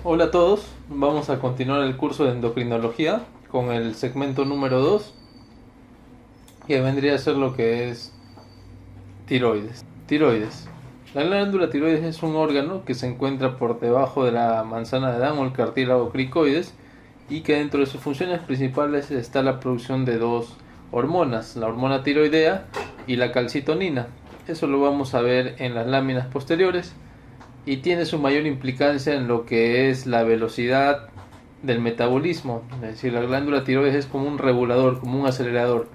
Hola a todos, vamos a continuar el curso de endocrinología con el segmento número 2, que vendría a ser lo que es tiroides. Tiroides. La glándula tiroides es un órgano que se encuentra por debajo de la manzana de Adán o el cartílago cricoides, y que dentro de sus funciones principales está la producción de dos hormonas, la hormona tiroidea y la calcitonina. Eso lo vamos a ver en las láminas posteriores, y tiene su mayor implicancia en lo que es la velocidad del metabolismo. Es decir, la glándula tiroides es como un regulador, como un acelerador.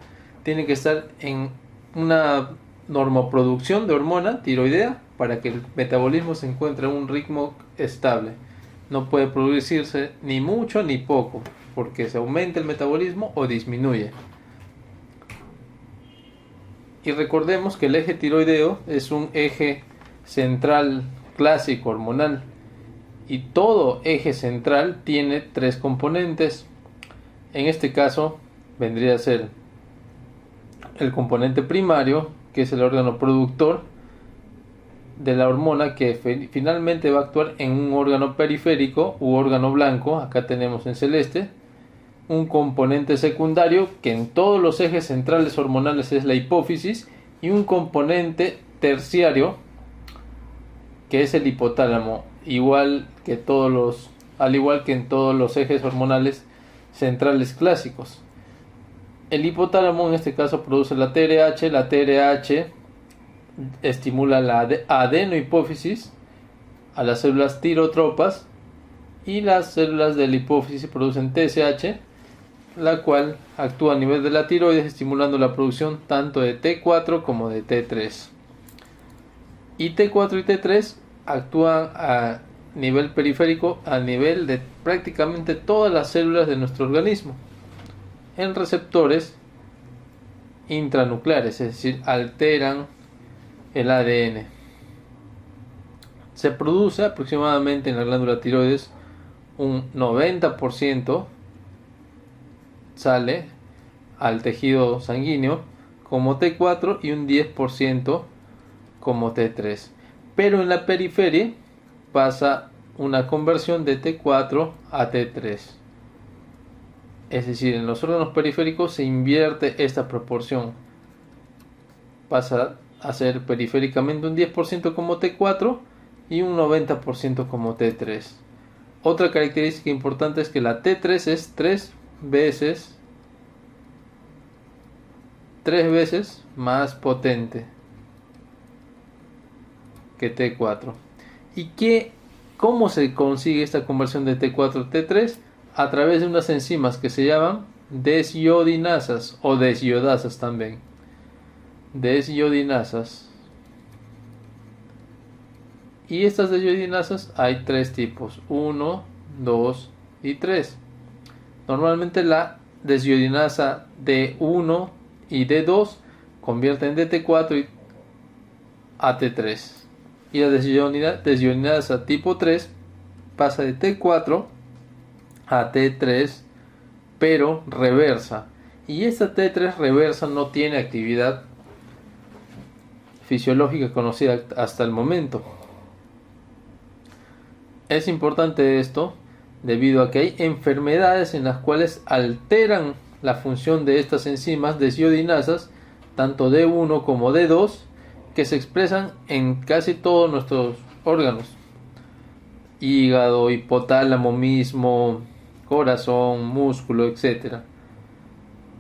Tiene que estar en una normoproducción de hormona tiroidea para que el metabolismo se encuentre en un ritmo estable. No puede producirse ni mucho ni poco, porque se aumenta el metabolismo o disminuye. Y recordemos que el eje tiroideo es un eje central clásico hormonal, y todo eje central tiene tres componentes. En este caso vendría a ser el componente primario, que es el órgano productor de la hormona, que finalmente va a actuar en un órgano periférico u órgano blanco, acá tenemos en celeste. Un componente secundario, que en todos los ejes centrales hormonales es la hipófisis, y un componente terciario, que es el hipotálamo, al igual que en todos los ejes hormonales centrales clásicos. El hipotálamo en este caso produce la TRH. La TRH estimula la adenohipófisis a las células tirotropas, y las células de la hipófisis producen TSH, la cual actúa a nivel de la tiroides, estimulando la producción tanto de T4 como de T3. Y T4 y T3 actúan a nivel periférico, a nivel de prácticamente todas las células de nuestro organismo, en receptores intranucleares, es decir, alteran el ADN. Se produce aproximadamente en la glándula tiroides un 90% sale al tejido sanguíneo como T4 y un 10% como T3. Pero en la periferia pasa una conversión de T4 a T3. Es decir, en los órganos periféricos se invierte esta proporción. Pasa a ser periféricamente un 10% como T4 y un 90% como T3. Otra característica importante es que la T3 es 3 veces más potente que T4. ¿Y cómo se consigue esta conversión de T4 a T3? A través de unas enzimas que se llaman desiodinasas o desiodasas también. Desiodinasas. Y estas desiodinasas hay tres tipos: 1, 2 y 3. Normalmente la desiodinasa D1 y D2 convierten de T4 a T3. Y la desiodinasa tipo 3 pasa de T4 a T3, pero reversa. Y esta T3 reversa no tiene actividad fisiológica conocida hasta el momento. Es importante esto debido a que hay enfermedades en las cuales alteran la función de estas enzimas desiodinasas, tanto D1 como D2, que se expresan en casi todos nuestros órganos: hígado, hipotálamo mismo, corazón, músculo, etc.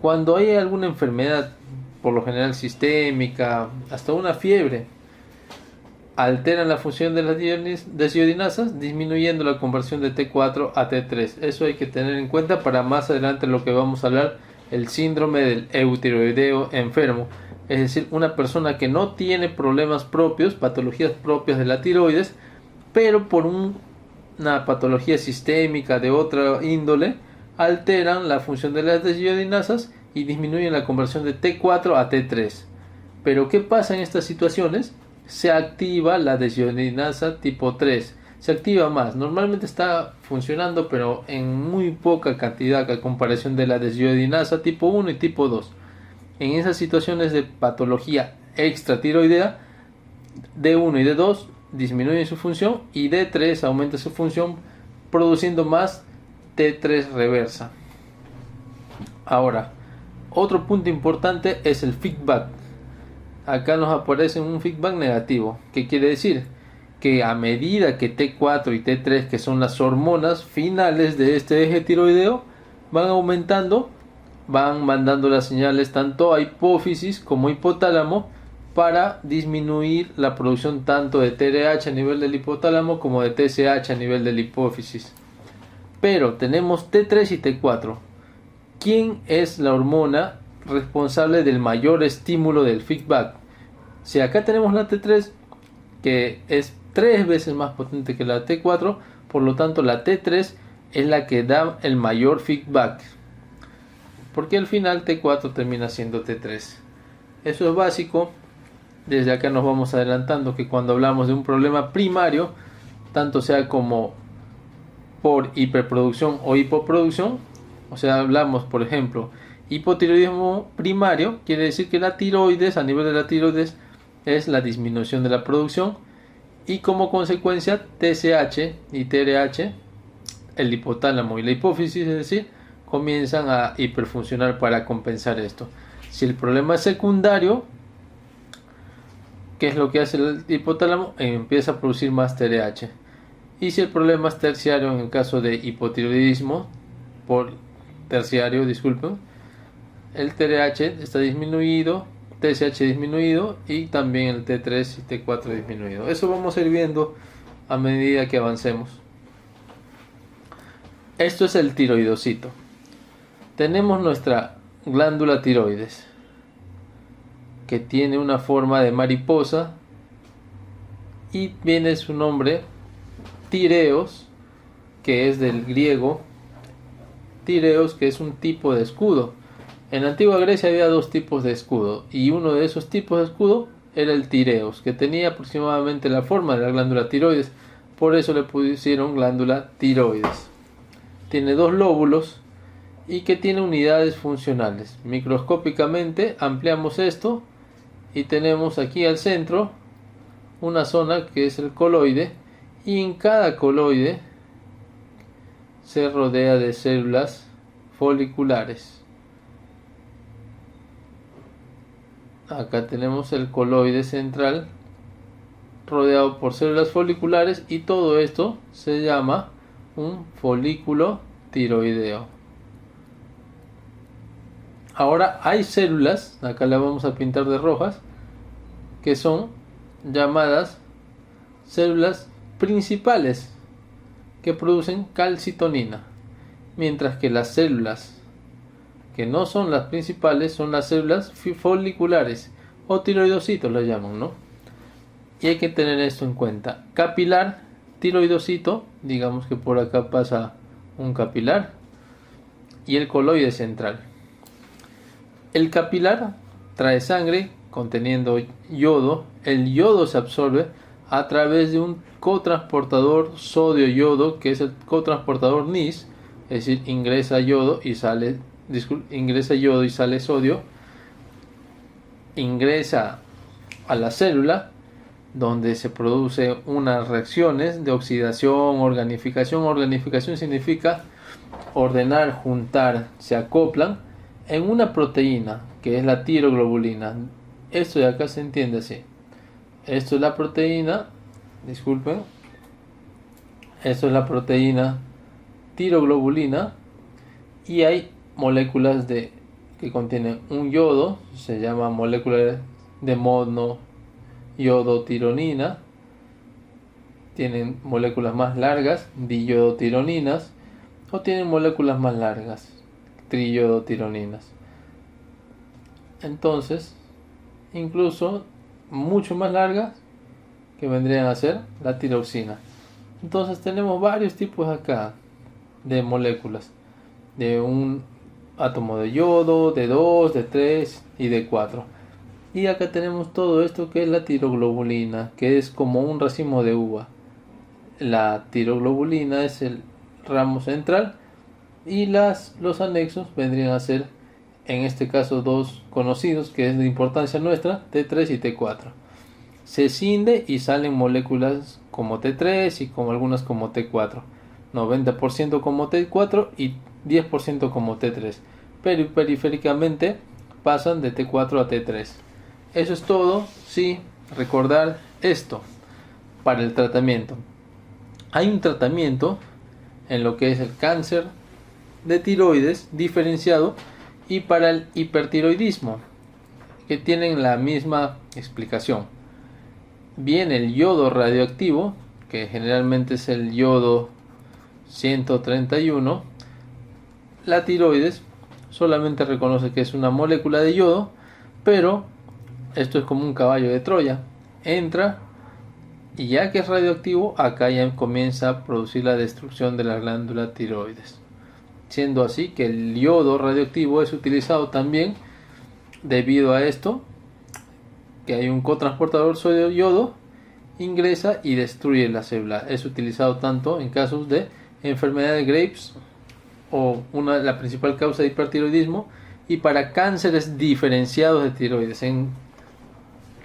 Cuando hay alguna enfermedad, por lo general sistémica, hasta una fiebre, alteran la función de las desiodinasas, disminuyendo la conversión de T4 a T3. Eso hay que tener en cuenta para más adelante lo que vamos a hablar, el síndrome del eutiroideo enfermo. Es decir, una persona que no tiene problemas propios, patologías propias de la tiroides, pero por una patología sistémica de otra índole, alteran la función de las desiodinasas y disminuyen la conversión de T4 a T3. Pero ¿qué pasa en estas situaciones? Se activa la desiodinasa tipo 3. Se activa más. Normalmente está funcionando, pero en muy poca cantidad a comparación de la desiodinasa tipo 1 y tipo 2. En esas situaciones de patología extratiroidea, D1 y D2 disminuyen su función y D3 aumenta su función produciendo más T3 reversa. Ahora, otro punto importante es el feedback. Acá nos aparece un feedback negativo. ¿Qué quiere decir? Que a medida que T4 y T3, que son las hormonas finales de este eje tiroideo, van aumentando, van mandando las señales tanto a hipófisis como hipotálamo para disminuir la producción tanto de TRH a nivel del hipotálamo como de TSH a nivel de la hipófisis. Pero tenemos T3 y T4. ¿Quién es la hormona responsable del mayor estímulo del feedback? Si acá tenemos la T3, que es 3 veces más potente que la T4, por lo tanto la T3 es la que da el mayor feedback, porque al final T4 termina siendo T3. Eso es básico. Desde acá nos vamos adelantando que cuando hablamos de un problema primario, tanto sea como por hiperproducción o hipoproducción, o sea, hablamos por ejemplo hipotiroidismo primario, quiere decir que la tiroides, a nivel de la tiroides, es la disminución de la producción, y como consecuencia TSH y TRH, el hipotálamo y la hipófisis, es decir, comienzan a hiperfuncionar para compensar esto. Si el problema es secundario, ¿qué es lo que hace el hipotálamo? Empieza a producir más TRH. Y si el problema es terciario, en el caso de hipotiroidismo por terciario, disculpen, el TRH está disminuido, TSH disminuido y también el T3 y T4 disminuido. Eso vamos a ir viendo a medida que avancemos. Esto es el tiroidocito. Tenemos nuestra glándula tiroides, que tiene una forma de mariposa y viene su nombre tireos, que es del griego tireos, que es un tipo de escudo. En la antigua Grecia había dos tipos de escudo, y uno de esos tipos de escudo era el tireos, que tenía aproximadamente la forma de la glándula tiroides, por eso le pusieron glándula tiroides. Tiene dos lóbulos y que tiene unidades funcionales. Microscópicamente ampliamos esto y tenemos aquí al centro una zona que es el coloide, y en cada coloide se rodea de células foliculares. Acá tenemos el coloide central rodeado por células foliculares, y todo esto se llama un folículo tiroideo. Ahora hay células, acá las vamos a pintar de rojas, que son llamadas células principales, que producen calcitonina, mientras que las células que no son las principales son las células foliculares o tiroidocitos las llaman, ¿no? Y hay que tener esto en cuenta. Capilar, tiroidocito, digamos que por acá pasa un capilar, y el coloide central. El capilar trae sangre conteniendo yodo. El yodo se absorbe a través de un cotransportador sodio-yodo, que es el cotransportador NIS, es decir, ingresa yodo y sale sodio, ingresa a la célula, donde se produce unas reacciones de oxidación, organificación. Organificación significa ordenar, juntar, se acoplan en una proteína que es la tiroglobulina. Esto de acá se entiende así. Esto es la proteína, disculpen, esto es la proteína tiroglobulina, y hay moléculas que contienen un yodo, se llama molécula de monoyodotironina. Tienen moléculas más largas, diyodotironinas, o tienen moléculas más largas, triyodotironinas. Entonces, incluso mucho más largas, que vendrían a ser la tiroxina. Entonces tenemos varios tipos acá de moléculas, de un átomo de yodo, de 2, de 3 y de 4. Y acá tenemos todo esto que es la tiroglobulina, que es como un racimo de uva. La tiroglobulina es el ramo central, y los anexos vendrían a ser, en este caso, dos conocidos, que es de importancia nuestra, T3 y T4. Se cinde y salen moléculas como T3 y como algunas como T4. 90% como T4 y 10% como T3, pero periféricamente pasan de T4 a T3. Eso es todo. Sí, recordar esto para el tratamiento. Hay un tratamiento en lo que es el cáncer de tiroides diferenciado y para el hipertiroidismo, que tienen la misma explicación. Bien, el yodo radioactivo, que generalmente es el yodo 131, la tiroides solamente reconoce que es una molécula de yodo, pero esto es como un caballo de Troya. Entra y ya que es radioactivo, acá ya comienza a producir la destrucción de la glándula tiroides. Siendo así que el yodo radioactivo es utilizado también debido a esto, que hay un cotransportador sodio-yodo, ingresa y destruye la célula. Es utilizado tanto en casos de enfermedad de Graves o la principal causa de hipertiroidismo y para cánceres diferenciados de tiroides. En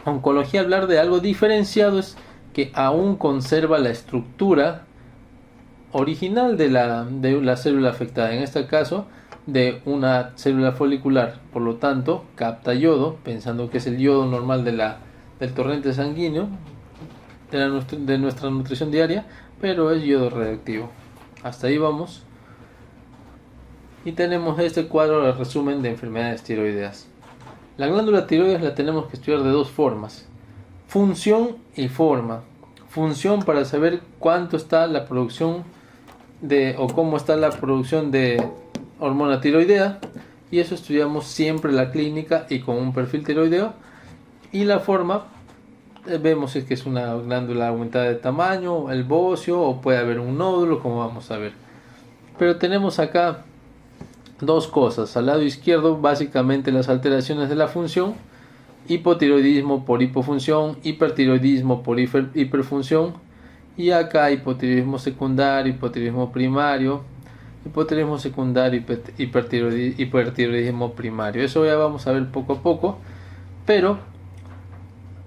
oncología hablar de algo diferenciado es que aún conserva la estructura original de la célula afectada, en este caso de una célula folicular, por lo tanto capta yodo, pensando que es el yodo normal del torrente sanguíneo de nuestra nutrición diaria, pero es yodo radioactivo. Hasta ahí vamos. Y tenemos este cuadro de resumen de enfermedades tiroideas. La glándula tiroides la tenemos que estudiar de dos formas: función y forma. Función para saber cuánto está la producción o cómo está la producción de hormona tiroidea, y eso estudiamos siempre en la clínica y con un perfil tiroideo. Y la forma, vemos si es que es una glándula aumentada de tamaño, el bocio, o puede haber un nódulo, como vamos a ver. Pero tenemos acá dos cosas. Al lado izquierdo, básicamente las alteraciones de la función: hipotiroidismo por hipofunción, hipertiroidismo por hiperfunción, y acá hipotiroidismo secundario, hipotiroidismo primario, hipotiroidismo secundario, hipertiroidismo primario. Eso ya vamos a ver poco a poco, pero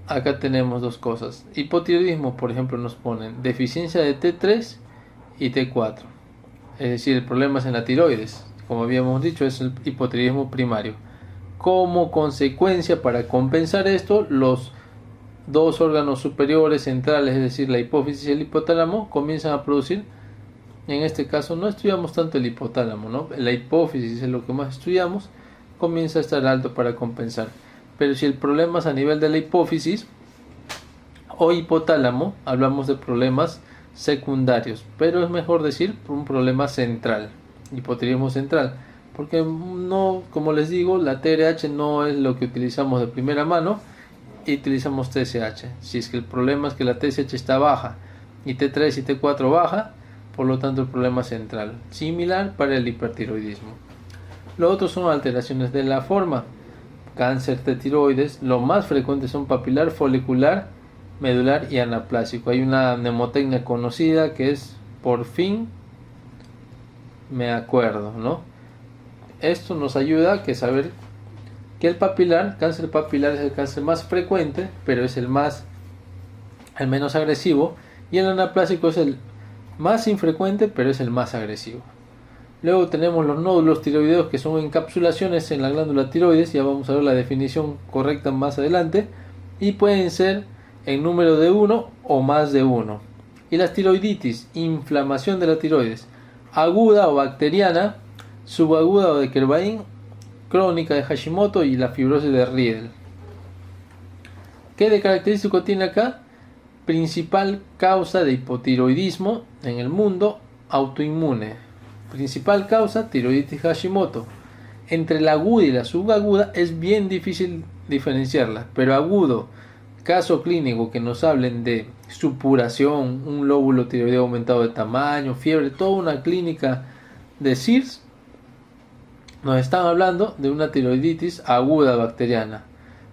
acá tenemos dos cosas. Hipotiroidismo, por ejemplo, nos ponen deficiencia de T3 y T4, es decir, el problema es en la tiroides. Como habíamos dicho, es el hipotiroidismo primario. Como consecuencia, para compensar esto, los dos órganos superiores centrales, es decir, la hipófisis y el hipotálamo, comienzan a producir. En este caso no estudiamos tanto el hipotálamo, ¿no? La hipófisis es lo que más estudiamos, comienza a estar alto para compensar. Pero si el problema es a nivel de la hipófisis o hipotálamo, hablamos de problemas secundarios, pero es mejor decir un problema central, hipotiroidismo central, porque no, como les digo, la TRH no es lo que utilizamos de primera mano, y utilizamos TSH. Si es que el problema es que la TSH está baja y T3 y T4 baja, por lo tanto el problema central. Similar para el hipertiroidismo. Lo otro son alteraciones de la forma. Cáncer de tiroides, lo más frecuente son papilar, folicular, medular y anaplásico. Hay una mnemotecnia conocida que es por fin me acuerdo, ¿no? Esto nos ayuda a saber que el cáncer papilar es el cáncer más frecuente, pero es el menos agresivo, y el anaplásico es el más infrecuente, pero es el más agresivo. Luego tenemos los nódulos tiroideos, que son encapsulaciones en la glándula tiroides, ya vamos a ver la definición correcta más adelante, y pueden ser en número de 1 o más de 1. Y las tiroiditis, inflamación de la tiroides, aguda o bacteriana, subaguda o de Kervain, crónica de Hashimoto, y la fibrosis de Riedel. ¿Qué de característico tiene acá? Principal causa de hipotiroidismo en el mundo, autoinmune. Principal causa, tiroiditis Hashimoto. Entre la aguda y la subaguda es bien difícil diferenciarla, pero agudo, caso clínico que nos hablen de supuración, un lóbulo tiroideo aumentado de tamaño, fiebre, toda una clínica de SIRS, nos están hablando de una tiroiditis aguda bacteriana.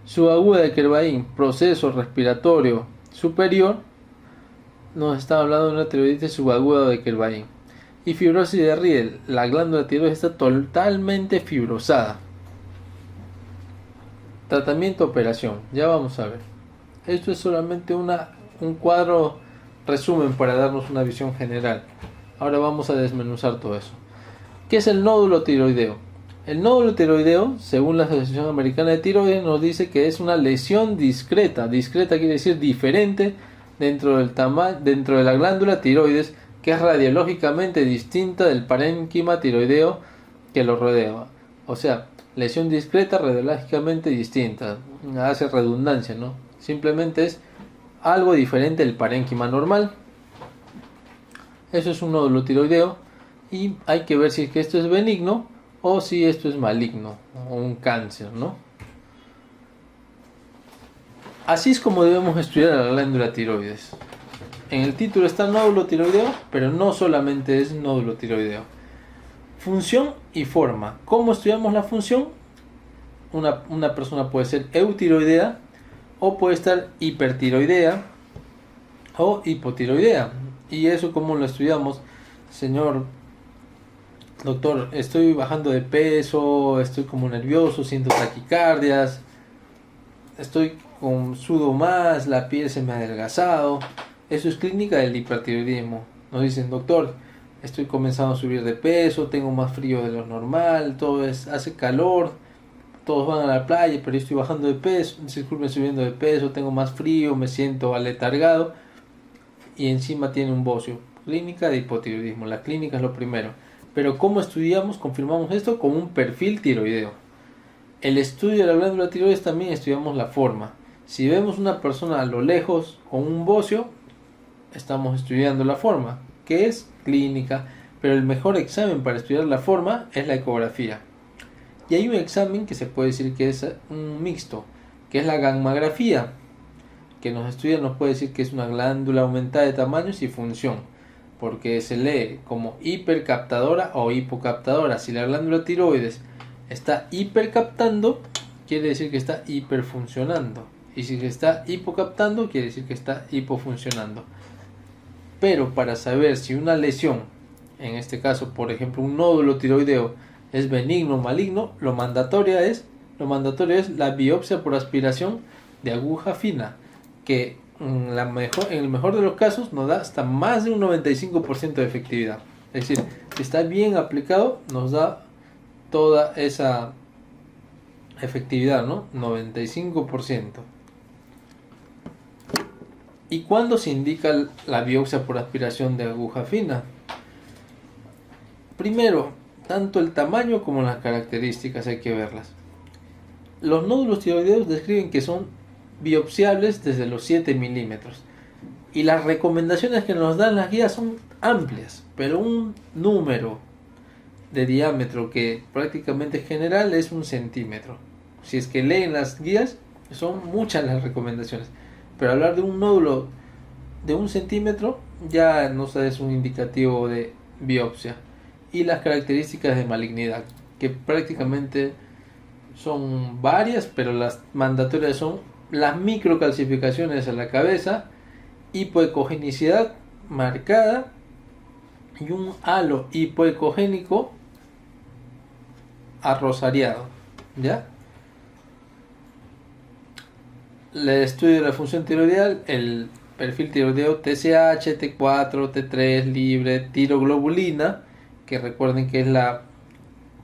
Subaguda de Kervain, proceso respiratorio superior, nos están hablando de una tiroiditis subaguda de Kervain. Y fibrosis de Riedel, la glándula tiroides está totalmente fibrosada. Tratamiento, operación, ya vamos a ver. Esto es solamente un cuadro resumen para darnos una visión general. Ahora vamos a desmenuzar todo eso. ¿Qué es el nódulo tiroideo? El nódulo tiroideo, según la Asociación Americana de Tiroides, nos dice que es una lesión discreta. Discreta quiere decir diferente dentro de la glándula tiroides, que es radiológicamente distinta del parénquima tiroideo que lo rodea. O sea, lesión discreta radiológicamente distinta. Hace redundancia, ¿no? Simplemente es algo diferente del parénquima normal. Eso es un nódulo tiroideo y hay que ver si es que esto es benigno o si esto es maligno o un cáncer, ¿no? Así es como debemos estudiar a la glándula tiroides. En el título está nódulo tiroideo, pero no solamente es nódulo tiroideo. Función y forma. ¿Cómo estudiamos la función? Una persona puede ser eutiroidea o puede estar hipertiroidea o hipotiroidea. ¿Y eso cómo lo estudiamos? Señor doctor, estoy bajando de peso, estoy como nervioso, siento taquicardias, sudo más, la piel se me ha adelgazado. Eso es clínica del hipertiroidismo. Nos dicen, doctor, estoy comenzando a subir de peso, tengo más frío de lo normal, hace calor, todos van a la playa, pero yo estoy bajando de peso, disculpen, subiendo de peso, tengo más frío, me siento aletargado y encima tiene un bocio. Clínica de hipotiroidismo. La clínica es lo primero. Pero ¿cómo estudiamos? Confirmamos esto con un perfil tiroideo. El estudio de la glándula tiroides también estudiamos la forma. Si vemos una persona a lo lejos con un bocio, estamos estudiando la forma, que es clínica. Pero el mejor examen para estudiar la forma es la ecografía. Y hay un examen que se puede decir que es un mixto, que es la gammagrafía, que nos puede decir que es una glándula aumentada de tamaños y función, porque se lee como hipercaptadora o hipocaptadora. Si la glándula tiroides está hipercaptando, quiere decir que está hiperfuncionando, y si está hipocaptando, quiere decir que está hipofuncionando. Pero para saber si una lesión, en este caso por ejemplo un nódulo tiroideo, es benigno o maligno, lo mandatorio es la biopsia por aspiración de aguja fina, que en el mejor de los casos nos da hasta más de un 95% de efectividad. Es decir, si está bien aplicado, nos da toda esa efectividad, ¿no? 95%. ¿Y cuándo se indica la biopsia por aspiración de aguja fina? Primero, tanto el tamaño como las características hay que verlas. Los nódulos tiroideos describen que son biopsiables desde los 7 milímetros. Y las recomendaciones que nos dan las guías son amplias, pero un número de diámetro que prácticamente general es 1 centímetro. Si es que leen las guías, son muchas las recomendaciones. Pero hablar de un nódulo de 1 centímetro ya nos es un indicativo de biopsia. Y las características de malignidad, que prácticamente son varias, pero las mandatorias son las microcalcificaciones a la cabeza, hipoecogenicidad marcada y un halo hipoecogénico arrosariado, ¿ya? El estudio de la función tiroideal, el perfil tiroideo TSH, T4, T3 libre, tiroglobulina, que recuerden que es la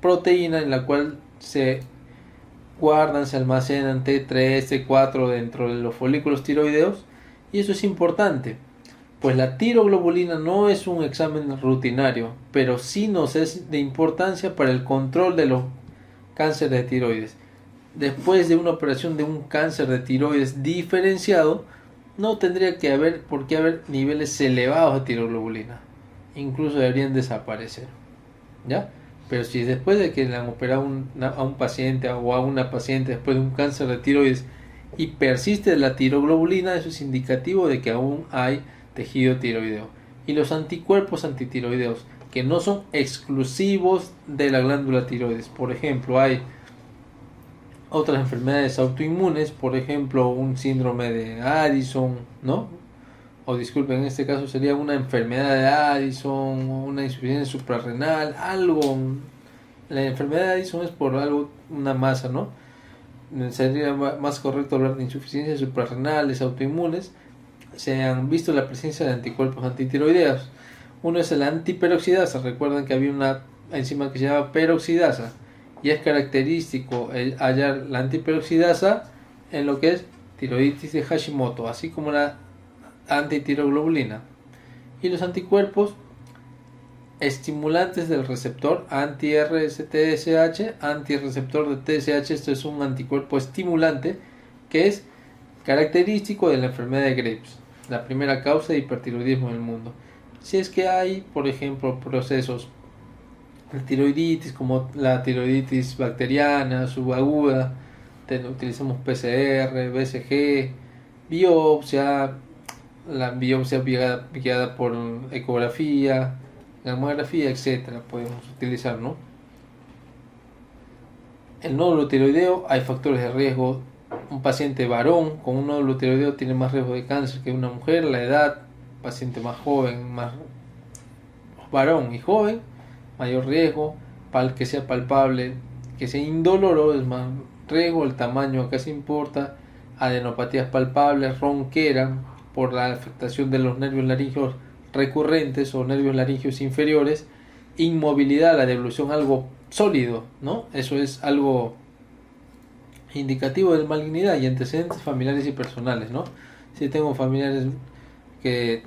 proteína en la cual se guardan, se almacenan T3, T4 dentro de los folículos tiroideos. Y eso es importante, pues la tiroglobulina no es un examen rutinario, pero sí nos es de importancia para el control de los cánceres de tiroides. Después de una operación de un cáncer de tiroides diferenciado, no tendría que haber por qué haber niveles elevados de tiroglobulina, incluso deberían desaparecer, ¿ya? Pero si después de que le han operado a un paciente o a una paciente después de un cáncer de tiroides y persiste la tiroglobulina, eso es indicativo de que aún hay tejido tiroideo. Y los anticuerpos antitiroideos, que no son exclusivos de la glándula tiroides. Por ejemplo, hay otras enfermedades autoinmunes, por ejemplo, un síndrome de Addison, ¿no? O disculpen, en este caso sería una enfermedad de Addison, o una insuficiencia suprarrenal, algo. La enfermedad de Addison es por algo, una masa, ¿no? Sería más correcto hablar de insuficiencias suprarrenales, autoinmunes. Se han visto la presencia de anticuerpos antitiroideos. Uno es el antiperoxidasa. Recuerden que había una enzima que se llama peroxidasa y es característico hallar la antiperoxidasa en lo que es tiroiditis de Hashimoto, así como la antitiroglobulina. Y los anticuerpos estimulantes del receptor anti-RSTSH, antirreceptor de TSH. Esto es un anticuerpo estimulante que es característico de la enfermedad de Graves, la primera causa de hipertiroidismo en el mundo. Si es que hay, por ejemplo, procesos de tiroiditis como la tiroiditis bacteriana, subaguda, utilizamos PCR, BCG, biopsia, la biopsia guiada por ecografía, gamografía, etcétera, podemos utilizar, ¿no? El nódulo tiroideo, hay factores de riesgo. Un paciente varón con un nódulo tiroideo tiene más riesgo de cáncer que una mujer. La edad, paciente más joven, más varón y joven, mayor riesgo. Para que sea palpable, que sea indoloro, es más riesgo. El tamaño acá se importa. Adenopatías palpables, ronquera por la afectación de los nervios laringeos recurrentes o nervios laringeos inferiores. Inmovilidad, la devolución algo sólido, ¿no? Eso es algo indicativo de malignidad. Y antecedentes familiares y personales, ¿no? Si tengo familiares que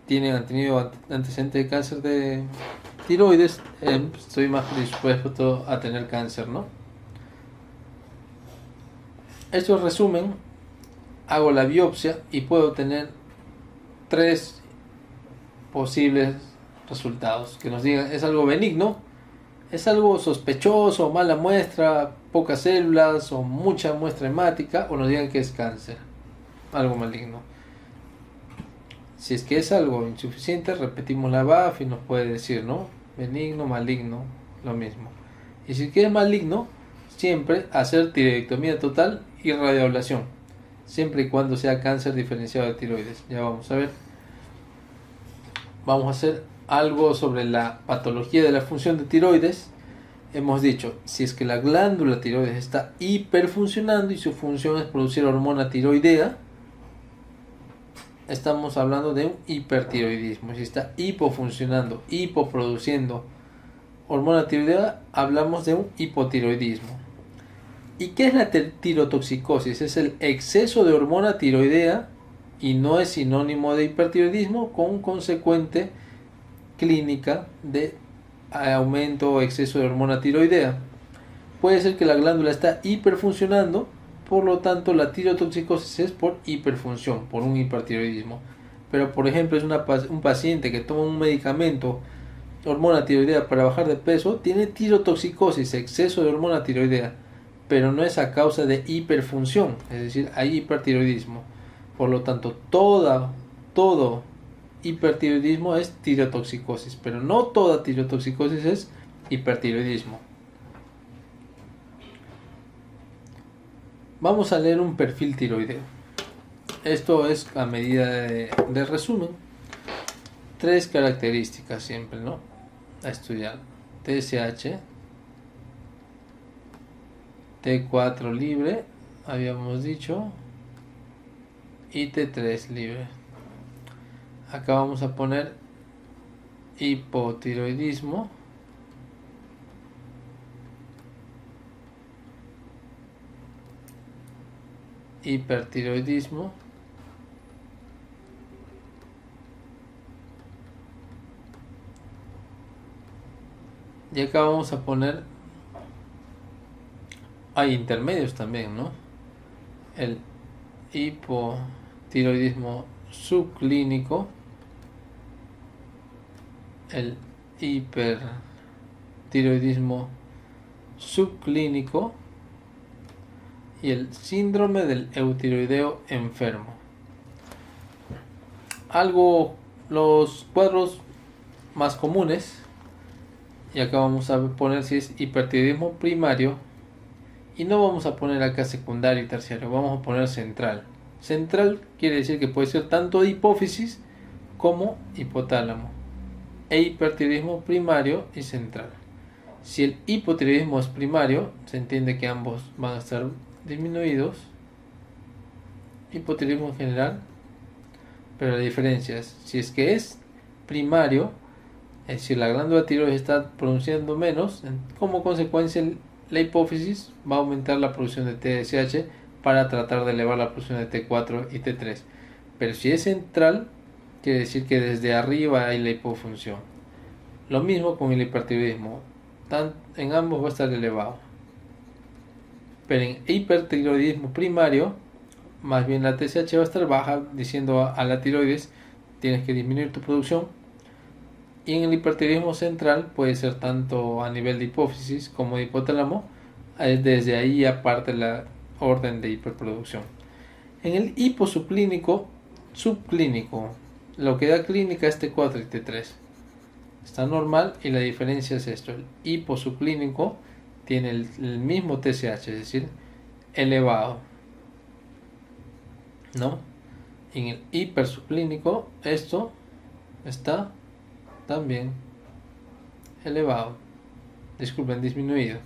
han tenido antecedentes de cáncer de tiroides, estoy más predispuesto a tener cáncer, ¿no? Esto es resumen. Hago la biopsia y puedo tener 3 posibles resultados que nos digan: es algo benigno, es algo sospechoso, mala muestra, pocas células o mucha muestra hemática, o nos digan que es cáncer, algo maligno. Si es que es algo insuficiente, repetimos la BAF y nos puede decir, ¿no? Benigno, maligno, lo mismo. Y si es que es maligno, siempre hacer tiroidectomía total y radioablación, siempre y cuando sea cáncer diferenciado de tiroides. Ya vamos a ver. Vamos a hacer algo sobre la patología de la función de tiroides. Hemos dicho, si es que la glándula tiroides está hiperfuncionando y su función es producir hormona tiroidea, estamos hablando de un hipertiroidismo. Si está hipofuncionando, hipoproduciendo hormona tiroidea, hablamos de un hipotiroidismo. ¿Y qué es la tirotoxicosis? Es el exceso de hormona tiroidea y no es sinónimo de hipertiroidismo, con consecuente clínica de aumento o exceso de hormona tiroidea. Puede ser que la glándula está hiperfuncionando, por lo tanto la tirotoxicosis es por hiperfunción, por un hipertiroidismo. Pero por ejemplo es un paciente que toma un medicamento, hormona tiroidea, para bajar de peso, tiene tirotoxicosis, exceso de hormona tiroidea, pero no es a causa de hiperfunción, es decir, hay hipertiroidismo. Por lo tanto, todo hipertiroidismo es tirotoxicosis, pero no toda tirotoxicosis es hipertiroidismo. Vamos a leer un perfil tiroideo. Esto es a medida de resumen. 3 características siempre, ¿no? A estudiar: TSH, T4 libre, habíamos dicho, y T3 libre. Acá vamos a poner hipotiroidismo, hipertiroidismo, y acá vamos a poner, hay intermedios también, ¿no? El hipotiroidismo subclínico, el hipertiroidismo subclínico y el síndrome del eutiroideo enfermo. Los cuadros más comunes, y acá vamos a poner si es hipertiroidismo primario, y no vamos a poner acá secundario y terciario, vamos a poner central. Central quiere decir que puede ser tanto de hipófisis como hipotálamo, e hipertiroidismo primario y central. Si el hipotiroidismo es primario, se entiende que ambos van a estar disminuidos, hipotiroidismo en general, pero la diferencia es, si es que es primario, Es decir, la glándula tiroides está produciendo menos, como consecuencia la hipófisis va a aumentar la producción de TSH para tratar de elevar la producción de T4 y T3. Pero si es central, quiere decir que desde arriba hay la hipofunción. Lo mismo con el hipertiroidismo, en ambos va a estar elevado. Pero en hipertiroidismo primario, más bien la TSH va a estar baja, diciendo a la tiroides tienes que disminuir tu producción. Y en el hipertiroidismo central puede ser tanto a nivel de hipófisis como de hipotálamo, desde ahí aparte la orden de hiperproducción. En el hiposubclínico, subclínico, lo que da clínica es T4 y T3. Está normal y la diferencia es esto: el hiposubclínico tiene el mismo TSH, es decir, elevado, ¿no? En el hipersubclínico esto está también elevado, disculpen, disminuido.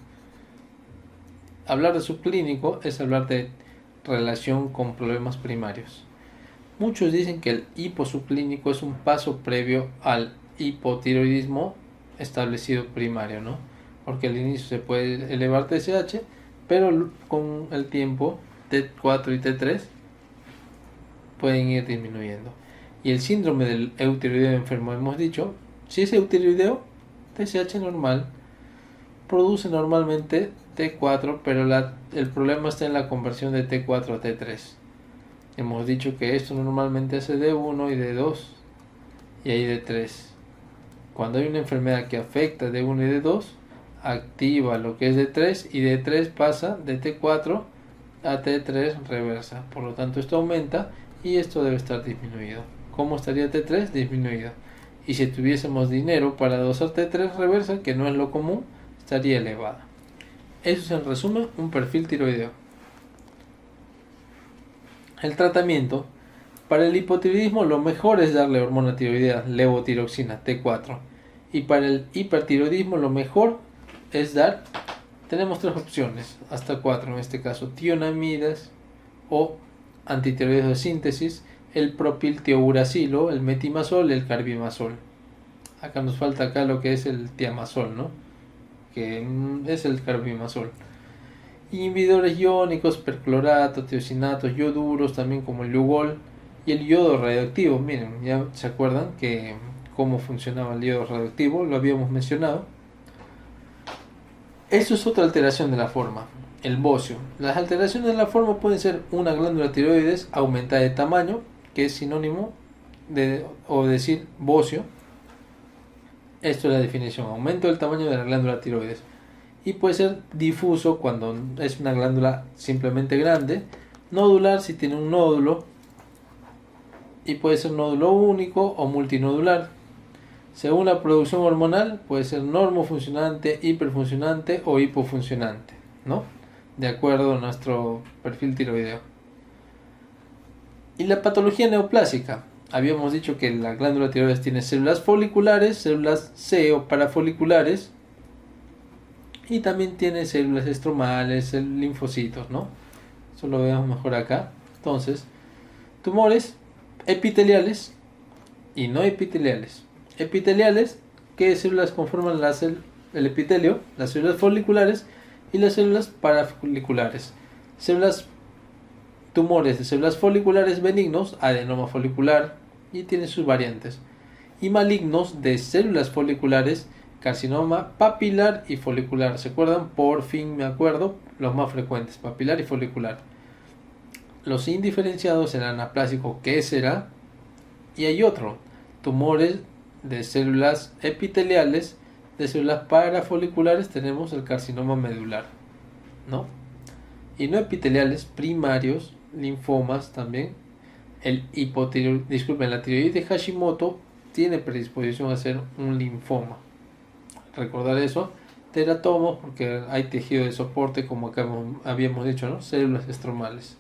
Hablar de subclínico es hablar de relación con problemas primarios. Muchos dicen que el hiposubclínico es un paso previo al hipotiroidismo establecido primario, ¿no? Porque al inicio se puede elevar TSH, pero con el tiempo T4 y T3 pueden ir disminuyendo. Y el síndrome del eutiroideo enfermo, hemos dicho, si es eutiroideo, TSH normal, produce normalmente T4, pero el problema está en la conversión de T4 a T3. Hemos dicho que esto normalmente hace D1 y D2, y ahí D3. Cuando hay una enfermedad que afecta D1 y D2, activa lo que es D3, y D3 pasa de T4 a T3 reversa. Por lo tanto, esto aumenta y esto debe estar disminuido. ¿Cómo estaría T3? Disminuido. Y si tuviésemos dinero para dosar T3 reversa, que no es lo común, estaría elevada. Eso es en resumen un perfil tiroideo. El tratamiento: para el hipotiroidismo lo mejor es darle hormona tiroidea, levotiroxina, T4. Y para el hipertiroidismo lo mejor es tenemos tres opciones, hasta 4 en este caso: tionamidas o antitiroides de síntesis, el propiltiouracilo, el metimazol, el carbimazol. Acá nos falta lo que es el tiamazol, ¿no? Que es el carbimazol. Inhibidores iónicos, perclorato, tiosinatos, ioduros, también como el Lugol y el yodo radioactivo. Miren, ya se acuerdan que cómo funcionaba el yodo radioactivo, lo habíamos mencionado. Eso es otra alteración de la forma, el bocio. Las alteraciones de la forma pueden ser una glándula tiroides aumentada de tamaño, que es sinónimo o decir bocio. Esto es la definición: aumento del tamaño de la glándula tiroides. Y puede ser difuso cuando es una glándula simplemente grande, nodular si tiene un nódulo, y puede ser nódulo único o multinodular. Según la producción hormonal, puede ser normofuncionante, hiperfuncionante o hipofuncionante, ¿no? De acuerdo a nuestro perfil tiroideo. Y la patología neoplásica. Habíamos dicho que la glándula tiroides tiene células foliculares, células C o parafoliculares, y también tiene células estromales, linfocitos, ¿no? Eso lo vemos mejor acá. Entonces, tumores epiteliales y no epiteliales. Epiteliales, ¿qué células conforman el epitelio? Las células foliculares y las células parafoliculares. Tumores de células foliculares benignos, adenoma folicular, y tiene sus variantes. Y malignos de células foliculares, carcinoma papilar y folicular. ¿Se acuerdan? Por fin me acuerdo, los más frecuentes, papilar y folicular. Los indiferenciados, el anaplásico, ¿qué será? Y hay otro: tumores de células epiteliales, de células parafoliculares, tenemos el carcinoma medular, ¿no? Y no epiteliales, primarios, linfomas también. La tiroides de Hashimoto tiene predisposición a ser un linfoma. Recordar eso. Teratomos, porque hay tejido de soporte, como acá habíamos dicho, ¿no? Células estromales.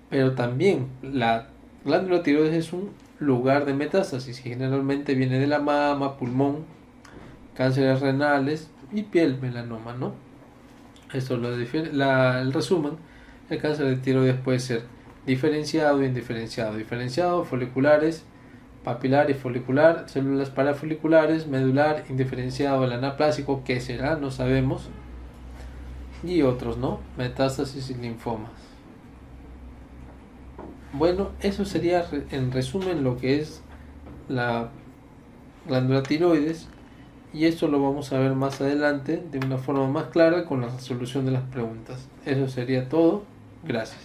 Pero también la glándula tiroides es un lugar de metástasis, y generalmente viene de la mama, pulmón, cánceres renales y piel, melanoma, ¿no? Esto el resumen: el cáncer de tiroides puede ser diferenciado e indiferenciado. Diferenciado, foliculares, papilar y folicular, células parafoliculares, medular, indiferenciado, el anaplásico, ¿qué será? No sabemos. Y otros, ¿no? Metástasis y linfomas. Bueno, eso sería en resumen lo que es la glándula tiroides, y esto lo vamos a ver más adelante de una forma más clara con la resolución de las preguntas. Eso sería todo. Gracias.